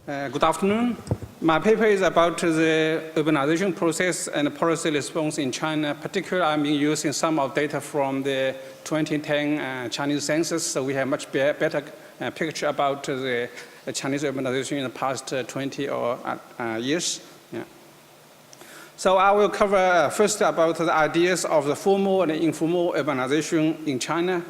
Good afternoon. My paper is about the urbanization process and policy response in China. Particularly, I'm using some of data from the 2010 Chinese census, so we have much better picture about the Chinese urbanization in the past 20 years. Yeah. So I will cover first about the ideas of the formal and informal urbanization in China,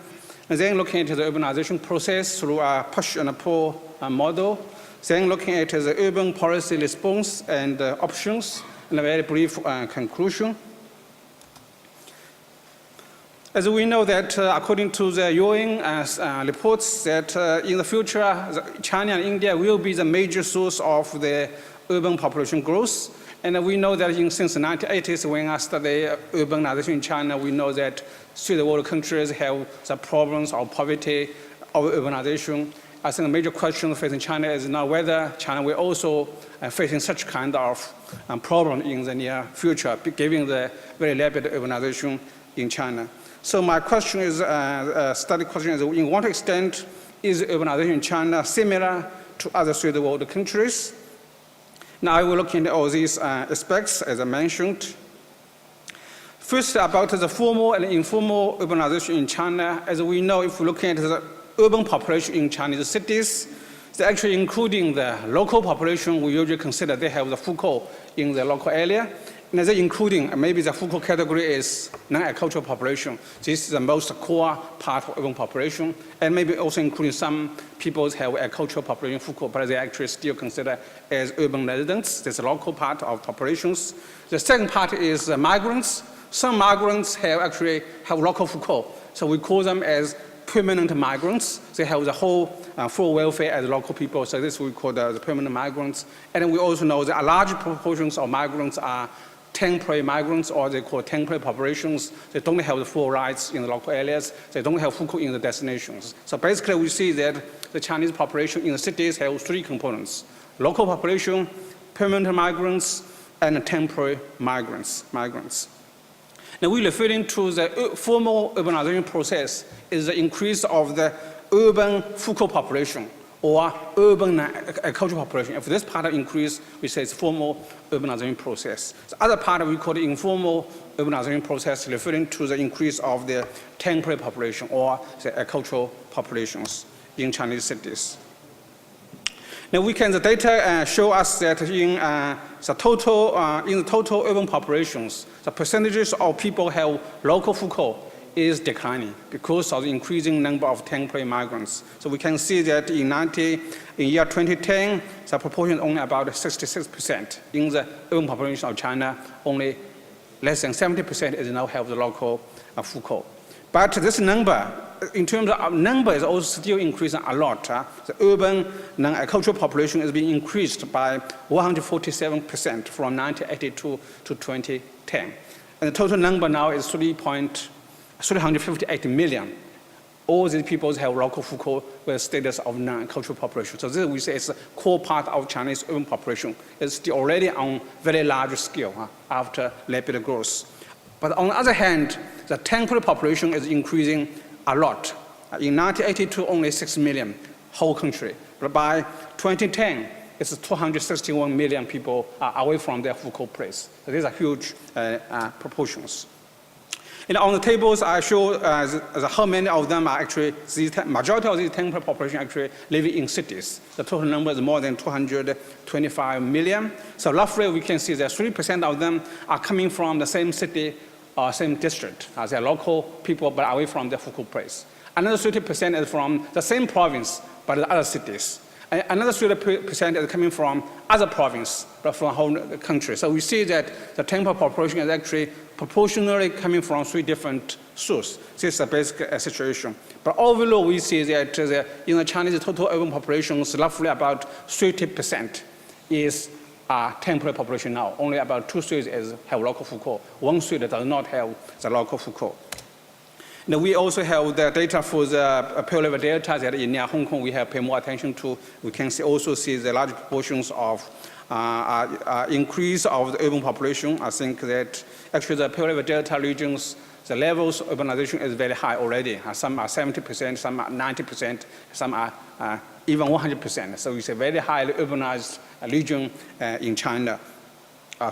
and then looking at the urbanization process through a push and pull model. Then looking at the urban policy response and options, and a very brief conclusion. As we know that according to the UN reports that in the future, China and India will be the major source of the urban population growth. And we know that since the 1980s, when I studied urbanization in China, we know that third world countries have the problems of poverty, of urbanization. I think the major question facing China is now whether China will also facing such kind of problem in the near future, given the very rapid urbanization in China. So my question is, study question is, in what extent is urbanization in China similar to other third world countries? Now I will look into all these aspects as I mentioned. First, about the formal and informal urbanization in China. As we know, if we look at the urban population in Chinese cities, they're actually including the local population. We usually consider they have the Fukou in the local area. And they're including, maybe the Fukou category is non-agricultural population. This is the most core part of urban population. And maybe also including some people have agricultural population Fukou, but they actually still consider as urban residents. That's the local part of populations. The second part is migrants. Some migrants actually have local Fukou. So we call them as permanent migrants. They have the whole full welfare as local people, so this we call the permanent migrants. And then we also know that a large proportions of migrants are temporary migrants, or they call temporary populations. They don't have the full rights in the local areas. They don't have Fukou in the destinations. So basically we see that the Chinese population in the cities have three components: local population, permanent migrants, and temporary migrants. Now we're referring to the formal urbanization process is the increase of the urban Fukou population or urban agricultural population. If this part of increase, we say it's formal urbanization process. The other part we call the informal urbanization process, referring to the increase of the temporary population or the agricultural populations in Chinese cities. Now the data show us that in the total urban populations, the percentages of people have local Fukou is declining because of the increasing number of temporary migrants. So we can see that in year 2010, the proportion is only about 66%. In the urban population of China, only less than 70% is now have the local Fukou. But this number, in terms of number, is also still increasing a lot. The urban non-agricultural population is being increased by 147% from 1982 to 2010. And the total number now is 358 million. All these people have local Fukou with status of non-agricultural population. So this we say is a core part of Chinese urban population. It's still already on very large scale after rapid growth. But on the other hand, the temporary population is increasing a lot. In 1982, only 6 million, whole country. But by 2010, it's 261 million people are away from their Fukou place. So these are huge proportions. And on the tables, I show how many of them are actually, the majority of these temporary population actually living in cities. The total number is more than 225 million. So roughly we can see that 3% of them are coming from the same city or same district. They're local people, but away from their Fukou place. Another 30% is from the same province, but the other cities. And another 30% is coming from other province, but from the whole country. So we see that the temporary population is actually proportionally coming from three different sources. This is the basic situation. But overall, we see that in the Chinese total urban population, roughly about 30% is temporary population now. Only about 2/3 have local Fukou. 1/3 does not have the local Fukou. Now we also have the data for the Pearl River Delta that in near Hong Kong we have paid more attention to. We can also see the large proportions of increase of the urban population. I think that actually the Pearl River Delta regions, the levels of urbanization is very high already. Some are 70%, some are 90%, some are even 100%. So it's a very highly urbanized region in China.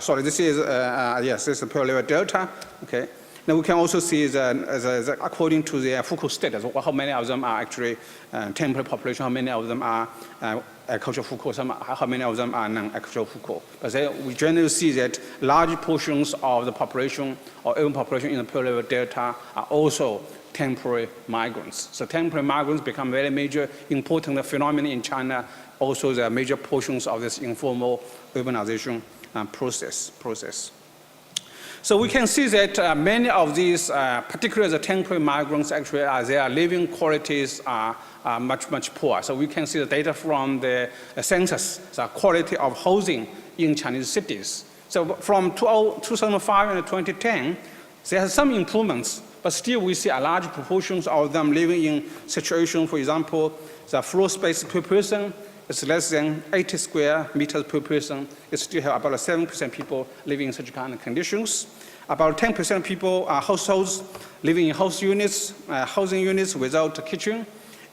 Sorry, this is, yes, this is Pearl River Delta, okay. Now we can also see that according to the Foucault status, how many of them are actually temporary population, how many of them are agricultural Foucault, how many of them are non-agricultural Foucault. But then we generally see that large portions of the population or urban population in the Pearl River Delta are also temporary migrants. So temporary migrants become very major, important phenomenon in China. Also, there are major portions of this informal urbanization process. So we can see that many of these, particularly the temporary migrants, actually their living qualities are much poor. So we can see the data from the census, the quality of housing in Chinese cities. So from 2005 and 2010, there are some improvements, but still we see a large proportion of them living in situations, for example, the floor space per person is less than 80 square meters per person. You still have about 7% people living in such kind of conditions. About 10% people are households living in housing units without a kitchen,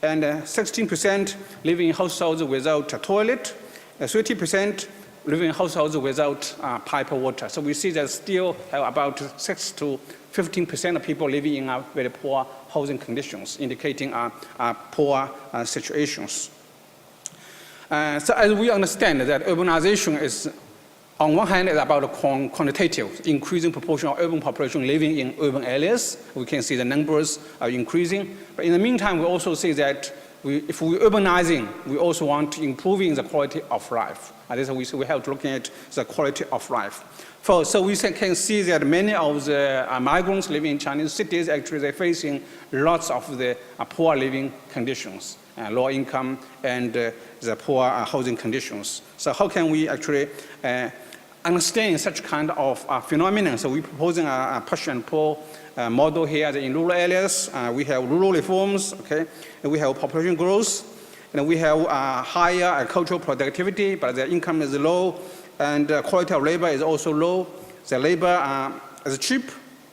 and 16% living in households without a toilet, 30% living in households without pipe water. So we see that still have about 6 to 15% of people living in very poor housing conditions, indicating poor situations. So as we understand that urbanization is, on one hand, is about quantitative, increasing proportion of urban population living in urban areas. We can see the numbers are increasing. But in the meantime, we also see that if we're urbanizing, we also want to improving the quality of life. And this is we have to look at the quality of life. So we can see that many of the migrants living in Chinese cities, actually they're facing lots of the poor living conditions, low income and the poor housing conditions. So how can we actually understand such kind of phenomenon? So we're proposing a push and pull model here in rural areas. We have rural reforms, okay, and we have population growth, and we have higher agricultural productivity, but the income is low, and quality of labor is also low. The labor is cheap.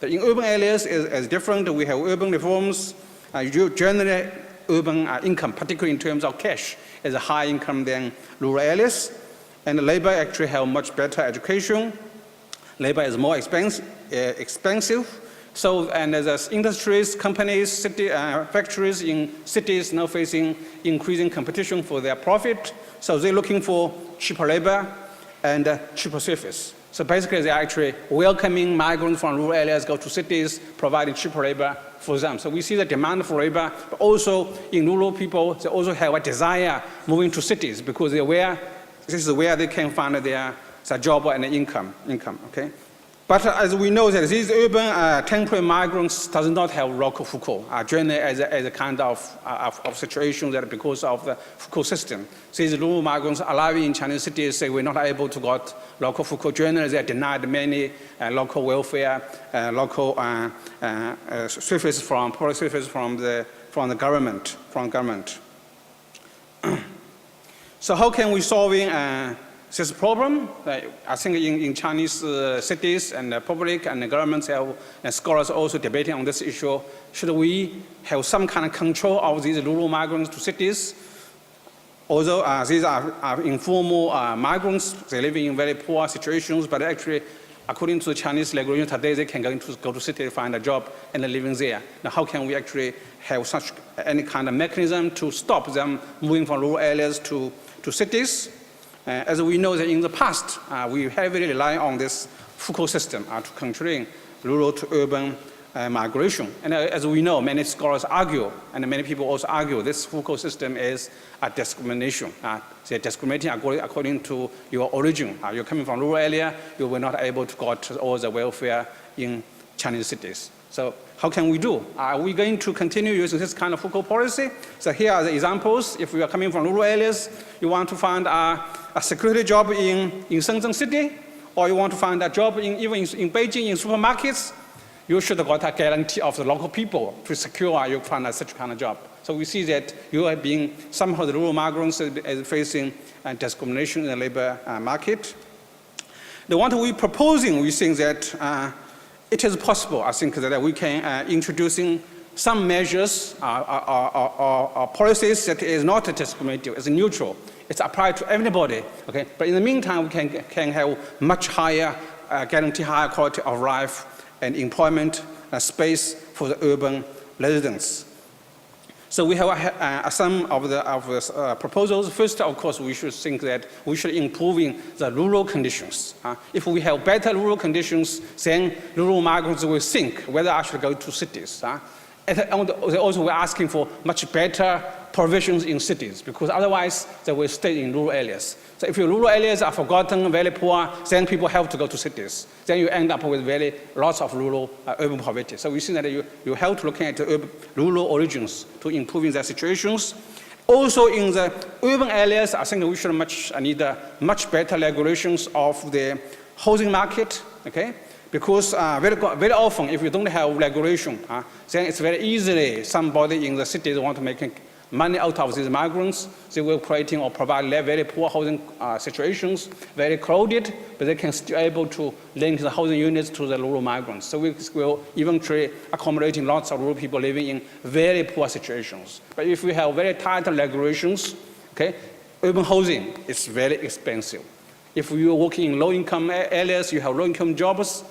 In urban areas is different. We have urban reforms. Generally, urban income, particularly in terms of cash, is a higher income than rural areas. And the labor actually have much better education. Labor is more expensive. So, and there's industries, companies, factories in cities now facing increasing competition for their profit. So they're looking for cheaper labor and cheaper service. So basically, they're actually welcoming migrants from rural areas go to cities, providing cheaper labor for them. So we see the demand for labor, but also in rural people, they also have a desire moving to cities because this is where they can find their job and income, okay? But as we know that these urban temporary migrants does not have local Foucault, generally as a kind of situation that because of the Foucault system. These rural migrants arriving in Chinese cities say we're not able to get local Foucault. Generally, they are denied many local welfare, local services public services from the government. So how can we solve this problem? I think in Chinese cities and the public and the governments and scholars also debating on this issue. Should we have some kind of control of these rural migrants to cities? Although these are informal migrants, they're living in very poor situations, but actually, according to the Chinese regulation today, they can go to city to find a job and they're living there. Now, how can we actually have any kind of mechanism to stop them moving from rural areas to cities? As we know that in the past, we heavily rely on this Foucault system to controlling rural to urban migration. And as we know, many scholars argue, and many people also argue, this Foucault system is a discrimination. They're discriminating according to your origin. You're coming from rural area, you were not able to get all the welfare in Chinese cities. So how can we do? Are we going to continue using this kind of Foucault policy? So here are the examples. If you are coming from rural areas, you want to find a security job in Shenzhen city, or you want to find a job even in Beijing in supermarkets, you should have got a guarantee of the local people to secure you find such kind of job. So we see that you are being, somehow the rural migrants are facing discrimination in the labor market. The one we're proposing, we think that it is possible, I think, that we can introducing some measures or policies that is not discriminative, it's neutral. It's applied to everybody, okay? But in the meantime, we can have much higher, guarantee higher quality of life and employment space for the urban residents. So we have some of the proposals. First, of course, we should think that we should improving the rural conditions. If we have better rural conditions, then rural migrants will think whether I should go to cities. And also, we're asking for much better provisions in cities, because otherwise they will stay in rural areas. So if your rural areas are forgotten, very poor, then people have to go to cities. Then you end up with lots of rural urban poverty. So we see that you have to look at the rural origins to improving their situations. Also in the urban areas, I think we should need much better regulations of the housing market, okay? Because very often, if you don't have regulation, then it's very easily somebody in the cities want to make money out of these migrants. They will creating or provide very poor housing situations, very crowded, but they can still able to link the housing units to the rural migrants. So we will eventually accommodating lots of rural people living in very poor situations. But if we have very tight regulations, okay, urban housing is very expensive. If you are working in low-income areas, you have low-income jobs,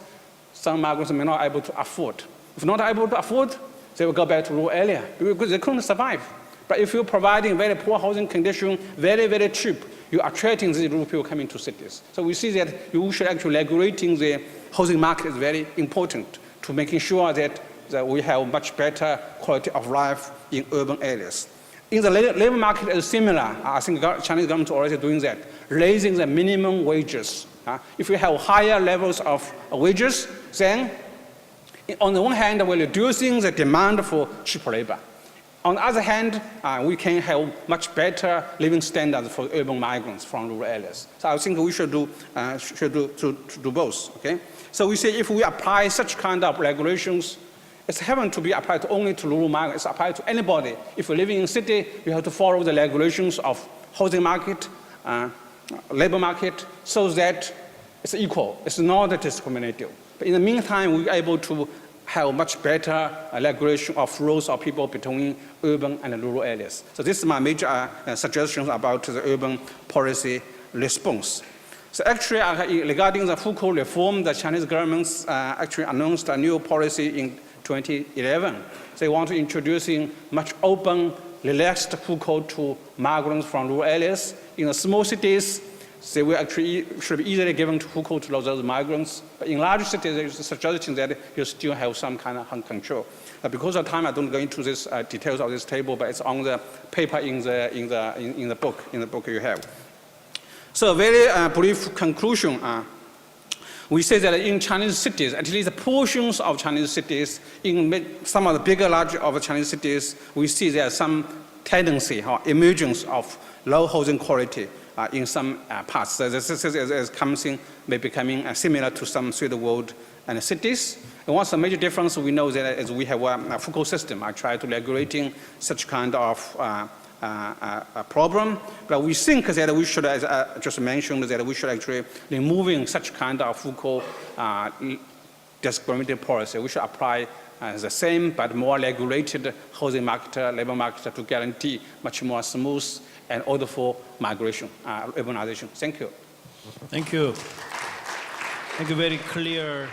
some migrants may not be able to afford. If not able to afford, they will go back to rural area because they couldn't survive. But if you're providing very poor housing conditions, very, very cheap, you are attracting these rural people coming to cities. So we see that you should actually regulating the housing market is very important to making sure that we have much better quality of life in urban areas. In the labor market is similar. I think Chinese government is already doing that, raising the minimum wages. If we have higher levels of wages, then on the one hand, we're reducing the demand for cheap labor. On the other hand, we can have much better living standards for urban migrants from rural areas. So I think we should do both. Okay. So we say if we apply such kind of regulations, it's happen to be applied only to rural migrants. It's applied to anybody. If you're living in a city, you have to follow the regulations of housing market, labor market, so that it's equal. It's not discriminative. But in the meantime, we're able to have much better regulation of flows of people between urban and rural areas. So this is my major suggestions about the urban policy response. So actually, regarding the Foucault reform, the Chinese government actually announced a new policy in 2011. They want to introducing much open, relaxed Foucault to migrants from rural areas. In the small cities, they will actually should be easily given to Foucault to those migrants. But in large cities, there is a suggestion that you still have some kind of control. Because of time, I don't go into this details of this table, but it's on the paper in the book you have. So a very brief conclusion. We say that in Chinese cities, at least portions of Chinese cities, in some of the bigger, larger of the Chinese cities, we see there's some tendency or emergence of low housing quality in some parts. So this is becoming similar to some third world and cities. And what's the major difference? We know that as we have a Foucault system, I try to regulating such kind of problem, but we think that we should, as I just mentioned, that we should actually removing such kind of Foucault discriminative policy. We should apply the same but more regulated housing market, labor market to guarantee much more smooth and orderful migration, urbanization. Thank you. Thank you. Thank you. Very clear.